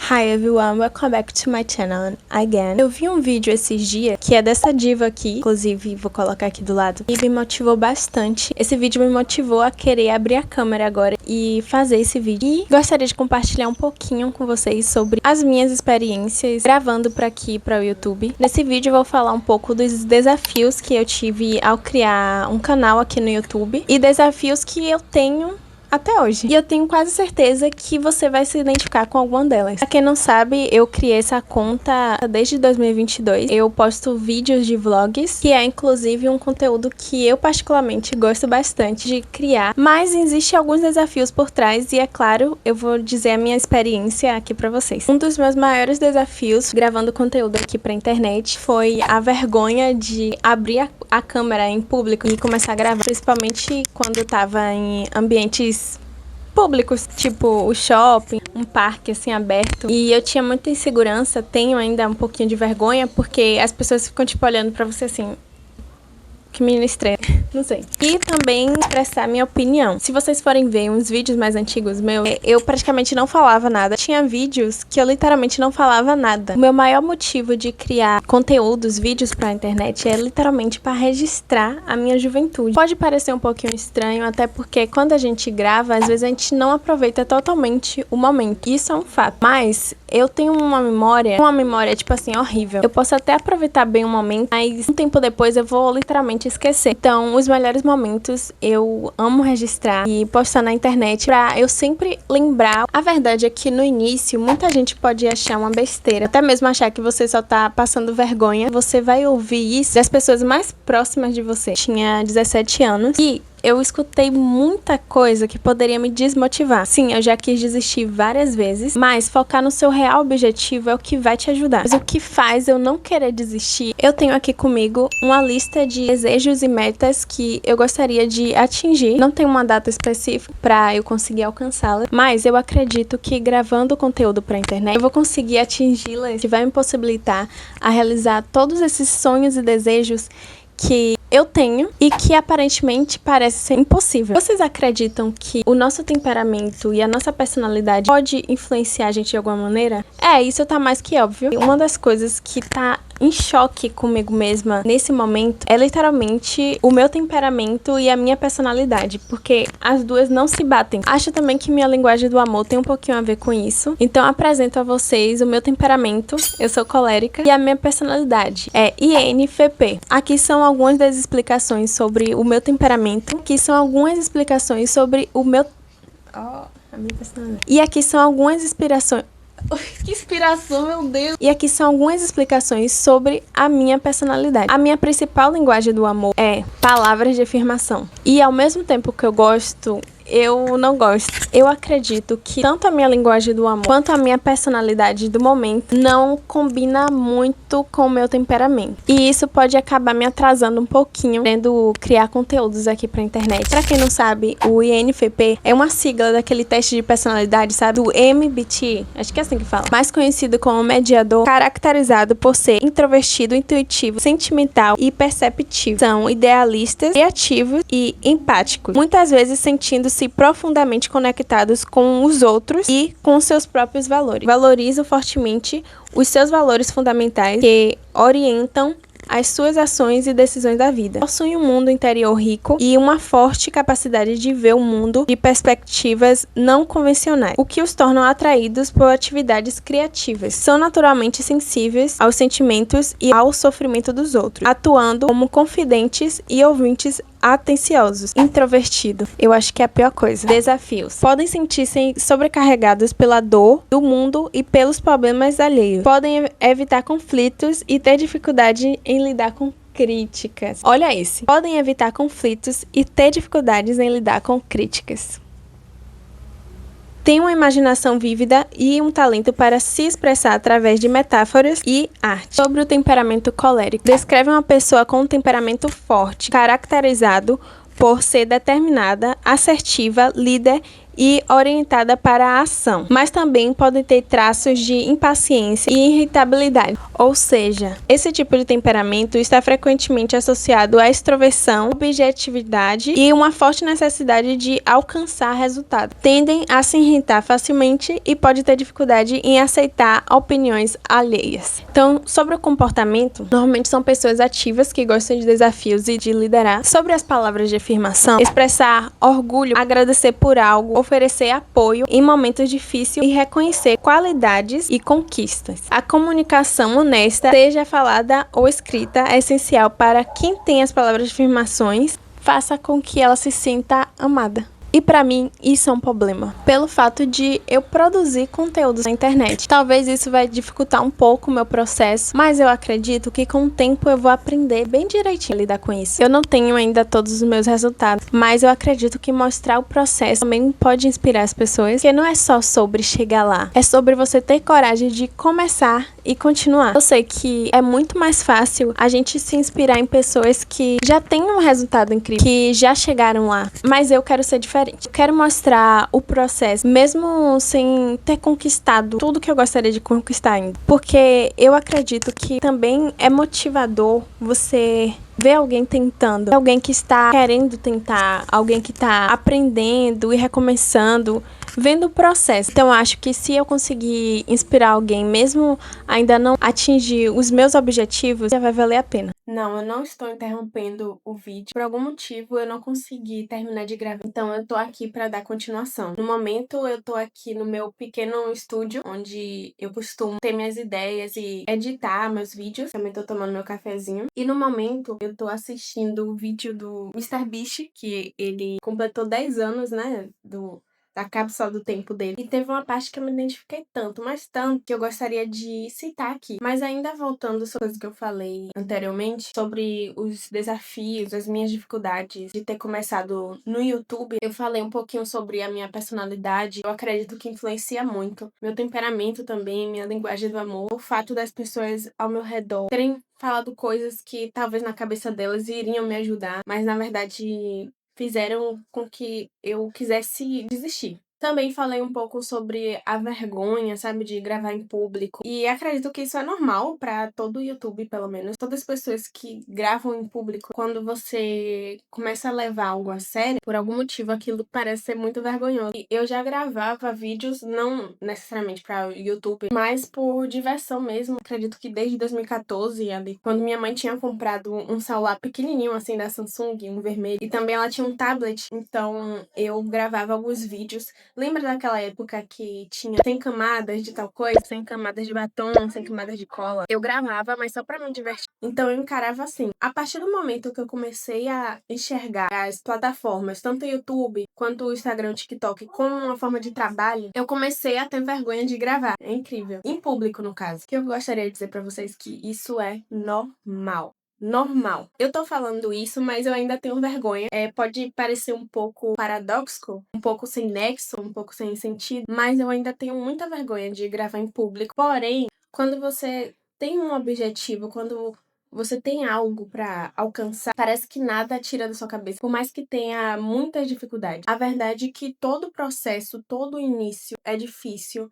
Hi everyone, welcome back to my channel again. Eu vi um vídeo esses dias que é dessa diva aqui, inclusive vou colocar aqui do lado, e me motivou bastante. Esse vídeo me motivou a querer abrir a câmera agora e fazer esse vídeo. E gostaria de compartilhar um pouquinho com vocês sobre as minhas experiências gravando para aqui, para o YouTube. Nesse vídeo eu vou falar um pouco dos desafios que eu tive ao criar um canal aqui no YouTube e desafios que eu tenho até hoje. E eu tenho quase certeza que você vai se identificar com alguma delas. Pra quem não sabe, eu criei essa conta desde 2022. Eu posto vídeos de vlogs, que é inclusive um conteúdo que eu particularmente gosto bastante de criar. Mas existem alguns desafios por trás e, é claro, eu vou dizer a minha experiência aqui pra vocês. Um dos meus maiores desafios gravando conteúdo aqui pra internet foi a vergonha de abrir a câmera em público e começar a gravar, principalmente quando eu tava em ambientes públicos, tipo o shopping, um parque assim aberto. E eu tinha muita insegurança, tenho ainda um pouquinho de vergonha, porque as pessoas ficam tipo olhando pra você assim, que menina estranha, não sei. E também expressar minha opinião. Se vocês forem ver uns vídeos mais antigos meus, eu praticamente não falava nada. Tinha vídeos que eu literalmente não falava nada. O meu maior motivo de criar conteúdos, vídeos pra internet é literalmente para registrar a minha juventude. Pode parecer um pouquinho estranho, até porque quando a gente grava, às vezes a gente não aproveita totalmente o momento. Isso é um fato. Mas eu tenho uma memória tipo assim, horrível. Eu posso até aproveitar bem o momento, mas um tempo depois eu vou literalmente esquecer. Então, os melhores momentos eu amo registrar e postar na internet pra eu sempre lembrar. A verdade é que no início, muita gente pode achar uma besteira, até mesmo achar que você só tá passando vergonha. Você vai ouvir isso das pessoas mais próximas de você. Tinha 17 anos e eu escutei muita coisa que poderia me desmotivar. Sim, eu já quis desistir várias vezes, mas focar no seu real objetivo é o que vai te ajudar. Mas o que faz eu não querer desistir? Eu tenho aqui comigo uma lista de desejos e metas que eu gostaria de atingir. Não tem uma data específica para eu conseguir alcançá-la, mas eu acredito que gravando conteúdo para a internet eu vou conseguir atingi-las, que vai me possibilitar a realizar todos esses sonhos e desejos que eu tenho e que aparentemente parece ser impossível. Vocês acreditam que o nosso temperamento e a nossa personalidade pode influenciar a gente de alguma maneira? Isso tá mais que óbvio. Uma das coisas que tá em choque comigo mesma nesse momento é literalmente o meu temperamento e a minha personalidade, porque as duas não se batem. Acho também que minha linguagem do amor tem um pouquinho a ver com isso. Então apresento a vocês o meu temperamento, eu sou colérica, e a minha personalidade é INFP. Aqui são algumas das explicações sobre o meu temperamento, aqui são algumas explicações sobre o meu... a minha personalidade. E aqui são algumas inspirações... Que inspiração, meu Deus! E aqui são algumas explicações sobre a minha personalidade. A minha principal linguagem do amor é palavras de afirmação. E ao mesmo tempo que eu gosto, eu não gosto. Eu acredito que tanto a minha linguagem do amor quanto a minha personalidade do momento não combina muito com o meu temperamento. E isso pode acabar me atrasando um pouquinho, querendo criar conteúdos aqui pra internet. Pra quem não sabe, o INFP é uma sigla daquele teste de personalidade, sabe? Do MBTI, acho que é assim que fala. Mais conhecido como mediador, caracterizado por ser introvertido, intuitivo, sentimental e perceptivo. São idealistas, criativos e empáticos. Muitas vezes sentindo-se profundamente conectados com os outros e com seus próprios valores. Valorizam fortemente os seus valores fundamentais que orientam as suas ações e decisões da vida. Possuem um mundo interior rico e uma forte capacidade de ver o mundo de perspectivas não convencionais, o que os tornam atraídos por atividades criativas. São naturalmente sensíveis aos sentimentos e ao sofrimento dos outros, atuando como confidentes e ouvintes atenciosos. Introvertido, eu acho que é a pior coisa. Desafios. Podem sentir-se sobrecarregados pela dor do mundo e pelos problemas alheios. Podem evitar conflitos e ter dificuldade em lidar com críticas. Olha esse. Podem evitar conflitos e ter dificuldades em lidar com críticas. Tem uma imaginação vívida e um talento para se expressar através de metáforas e arte. Sobre o temperamento colérico. Descreve uma pessoa com um temperamento forte, caracterizado por ser determinada, assertiva, líder e orientada para a ação, mas também podem ter traços de impaciência e irritabilidade. Ou seja, esse tipo de temperamento está frequentemente associado à extroversão, objetividade e uma forte necessidade de alcançar resultados. Tendem a se irritar facilmente e pode ter dificuldade em aceitar opiniões alheias. Então, sobre o comportamento, normalmente são pessoas ativas que gostam de desafios e de liderar. Sobre as palavras de afirmação, expressar orgulho, agradecer por algo, oferecer apoio em momentos difíceis e reconhecer qualidades e conquistas. A comunicação honesta, seja falada ou escrita, é essencial para quem tem as palavras de afirmações, faça com que ela se sinta amada. E pra mim, isso é um problema. Pelo fato de eu produzir conteúdos na internet. Talvez isso vai dificultar um pouco o meu processo, mas eu acredito que com o tempo eu vou aprender bem direitinho a lidar com isso. Eu não tenho ainda todos os meus resultados, mas eu acredito que mostrar o processo também pode inspirar as pessoas, porque não é só sobre chegar lá, é sobre você ter coragem de começar e continuar. Eu sei que é muito mais fácil a gente se inspirar em pessoas que já têm um resultado incrível, que já chegaram lá, mas eu quero ser diferente. Eu quero mostrar o processo, mesmo sem ter conquistado tudo que eu gostaria de conquistar ainda. Porque eu acredito que também é motivador você ver alguém tentando, alguém que está querendo tentar, alguém que está aprendendo e recomeçando, vendo o processo. Então, eu acho que se eu conseguir inspirar alguém, mesmo ainda não atingir os meus objetivos, já vai valer a pena. Não, eu não estou interrompendo o vídeo. Por algum motivo, eu não consegui terminar de gravar. Então, eu tô aqui para dar continuação. No momento, eu tô aqui no meu pequeno estúdio, onde eu costumo ter minhas ideias e editar meus vídeos. Também tô tomando meu cafezinho. E no momento, eu tô assistindo o vídeo do MrBeast, que ele completou 10 anos, né, da cápsula do tempo dele. E teve uma parte que eu me identifiquei tanto, mas tanto, que eu gostaria de citar aqui. Mas ainda voltando sobre coisas que eu falei anteriormente, sobre os desafios, as minhas dificuldades de ter começado no YouTube, eu falei um pouquinho sobre a minha personalidade. Eu acredito que influencia muito. Meu temperamento também, minha linguagem do amor, o fato das pessoas ao meu redor terem falado coisas que talvez na cabeça delas iriam me ajudar, mas na verdade fizeram com que eu quisesse desistir. Também falei um pouco sobre a vergonha, sabe, de gravar em público. E acredito que isso é normal pra todo YouTube, pelo menos. Todas as pessoas que gravam em público, quando você começa a levar algo a sério, por algum motivo aquilo parece ser muito vergonhoso. E eu já gravava vídeos, não necessariamente pra YouTube, mas por diversão mesmo. Acredito que desde 2014, ali, quando minha mãe tinha comprado um celular pequenininho, assim, da Samsung, um vermelho, e também ela tinha um tablet, então eu gravava alguns vídeos. Lembra daquela época que tinha 100 camadas de tal coisa, 100 camadas de batom, 100 camadas de cola? Eu gravava, mas só pra me divertir. Então eu encarava assim. A partir do momento que eu comecei a enxergar as plataformas, tanto o YouTube quanto o Instagram, o TikTok, como uma forma de trabalho, eu comecei a ter vergonha de gravar. É incrível. Em público, no caso. Que eu gostaria de dizer pra vocês que isso é normal. Normal. Eu tô falando isso, mas eu ainda tenho vergonha. Pode parecer um pouco paradoxo, um pouco sem nexo, um pouco sem sentido, mas eu ainda tenho muita vergonha de gravar em público. Porém, quando você tem um objetivo, quando você tem algo pra alcançar, parece que nada tira da sua cabeça, por mais que tenha muitas dificuldades. A verdade é que todo processo, todo início é difícil.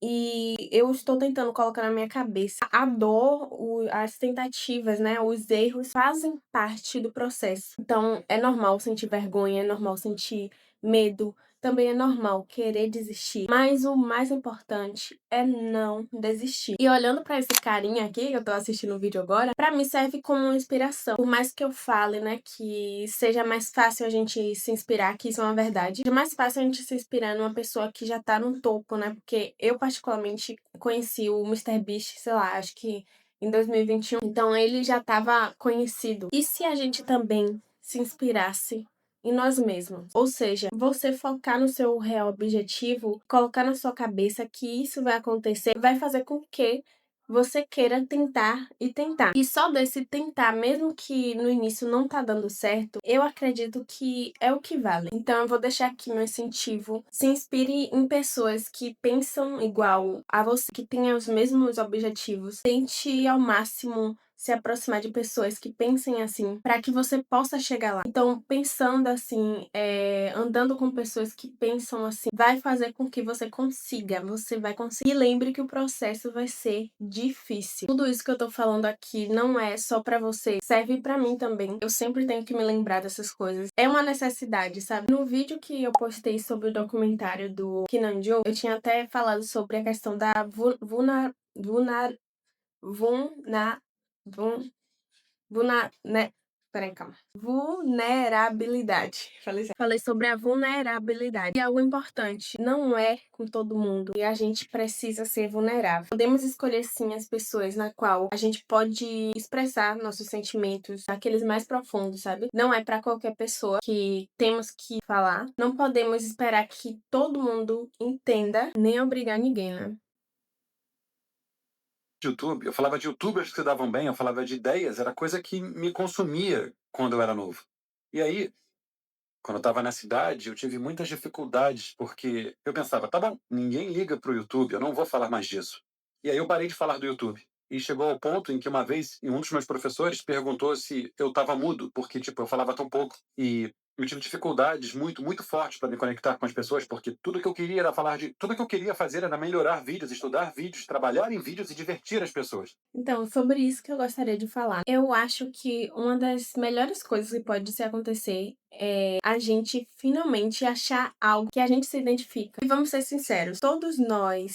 E eu estou tentando colocar na minha cabeça a dor, as tentativas, né, os erros fazem parte do processo. Então, é normal sentir vergonha, é normal sentir medo, também é normal querer desistir. Mas o mais importante é não desistir. E olhando pra esse carinha aqui, que eu tô assistindo o vídeo agora, pra mim serve como uma inspiração. Por mais que eu fale, né, que seja mais fácil a gente se inspirar, que isso é uma verdade, é mais fácil a gente se inspirar numa pessoa que já tá no topo, né? Porque eu, particularmente, conheci o MrBeast, sei lá, acho que em 2021. Então, ele já tava conhecido. E se a gente também se inspirasse em nós mesmos? Ou seja, você focar no seu real objetivo, colocar na sua cabeça que isso vai acontecer, vai fazer com que você queira tentar e tentar. E só desse tentar, mesmo que no início não tá dando certo, eu acredito que é o que vale. Então eu vou deixar aqui meu incentivo. Se inspire em pessoas que pensam igual a você, que tenham os mesmos objetivos. Tente ao máximo se aproximar de pessoas que pensem assim, para que você possa chegar lá. Então, pensando assim, andando com pessoas que pensam assim, vai fazer com que você consiga, você vai conseguir. E lembre que o processo vai ser difícil. Tudo isso que eu tô falando aqui não é só pra você, serve pra mim também. Eu sempre tenho que me lembrar dessas coisas. É uma necessidade, sabe? No vídeo que eu postei sobre o documentário do Kim Nam-joon, eu tinha até falado sobre a questão da né? Peraí, calma. Vulnerabilidade. Falei sobre a vulnerabilidade. E algo importante, não é com todo mundo e a gente precisa ser vulnerável. Podemos escolher sim as pessoas na qual a gente pode expressar nossos sentimentos, aqueles mais profundos, sabe? Não é pra qualquer pessoa que temos que falar. Não podemos esperar que todo mundo entenda, nem obrigar ninguém, né? YouTube, eu falava de youtubers que se davam bem, eu falava de ideias, era coisa que me consumia quando eu era novo. E aí, quando eu estava nessa idade, eu tive muitas dificuldades, porque eu pensava, tá bom, ninguém liga pro YouTube, eu não vou falar mais disso. E aí eu parei de falar do YouTube. E chegou ao ponto em que uma vez, um dos meus professores perguntou se eu estava mudo, porque, tipo, eu falava tão pouco. E eu tive dificuldades muito fortes para me conectar com as pessoas, porque tudo que eu queria era falar de... Tudo que eu queria fazer era melhorar vídeos, estudar vídeos, trabalhar em vídeos e divertir as pessoas. Então, sobre isso que eu gostaria de falar. Eu acho que uma das melhores coisas que pode se acontecer é a gente finalmente achar algo que a gente se identifica. E vamos ser sinceros, todos nós,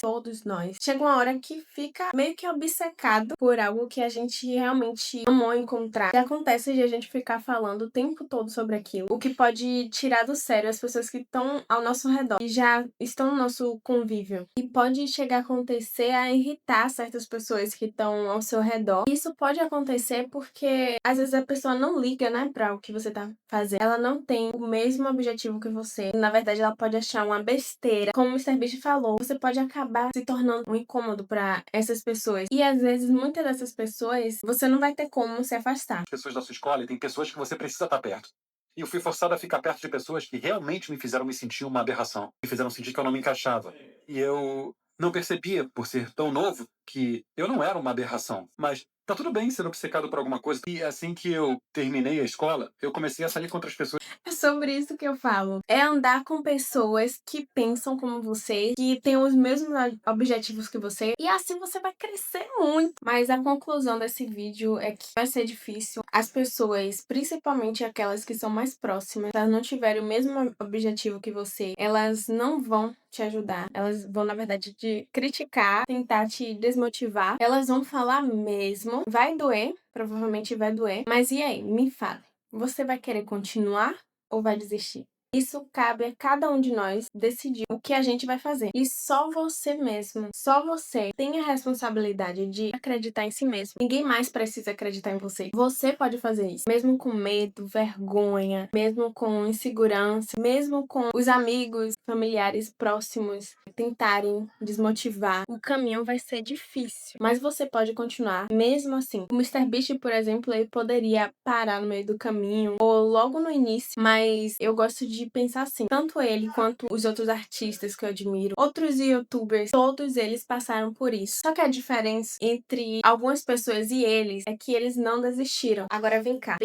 chega uma hora que fica meio que obcecado por algo que a gente realmente amou encontrar. E acontece de a gente ficar falando o tempo todo sobre aquilo, o que pode tirar do sério as pessoas que estão ao nosso redor e já estão no nosso convívio. E pode chegar a acontecer a irritar certas pessoas que estão ao seu redor. Isso pode acontecer porque às vezes a pessoa não liga, né, para o que você tá fazendo. Ela não tem o mesmo objetivo que você. Na verdade, ela pode achar uma besteira. Como o MrBeast falou, você pode acabar se tornando um incômodo para essas pessoas. E às vezes, muitas dessas pessoas, você não vai ter como se afastar. Pessoas da sua escola, e tem pessoas que você precisa estar perto. E eu fui forçado a ficar perto de pessoas que realmente me fizeram me sentir uma aberração. Me fizeram sentir que eu não me encaixava. E eu não percebia, por ser tão novo, que eu não era uma aberração. Mas tá tudo bem ser obcecado por alguma coisa. E assim que eu terminei a escola, eu comecei a sair com outras pessoas. É sobre isso que eu falo. É andar com pessoas que pensam como você, que têm os mesmos objetivos que você, e assim você vai crescer muito. Mas a conclusão desse vídeo é que vai ser difícil. As pessoas, principalmente aquelas que são mais próximas, se elas não tiverem o mesmo objetivo que você, elas não vão te ajudar. Elas vão, na verdade, te criticar, tentar te desmotivar. Elas vão falar mesmo. Vai doer, provavelmente vai doer. Mas e aí? Me fale. Você vai querer continuar ou vai desistir? Isso cabe a cada um de nós decidir o que a gente vai fazer. E só você mesmo, só você tem a responsabilidade de acreditar em si mesmo. Ninguém mais precisa acreditar em você. Você pode fazer isso. Mesmo com medo, vergonha, mesmo com insegurança, mesmo com os amigos, familiares próximos tentarem desmotivar, o caminho vai ser difícil. Mas você pode continuar mesmo assim. O MrBeast, por exemplo, ele poderia parar no meio do caminho ou logo no início, mas eu gosto de pensar assim, tanto ele quanto os outros artistas que eu admiro, outros youtubers, todos eles passaram por isso. Só que a diferença entre algumas pessoas e eles é que eles não desistiram. Agora vem cá,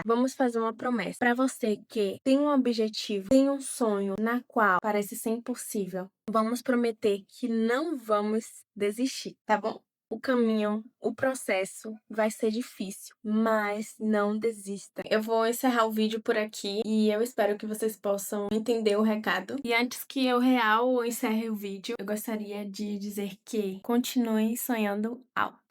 vamos fazer uma promessa. Pra você que tem um objetivo, tem um sonho na qual parece ser impossível, vamos prometer que não vamos desistir, tá bom? O caminho, o processo vai ser difícil, mas não desista. Eu vou encerrar o vídeo por aqui e eu espero que vocês possam entender o recado. E antes que eu encerre o vídeo, eu gostaria de dizer que continue sonhando alto.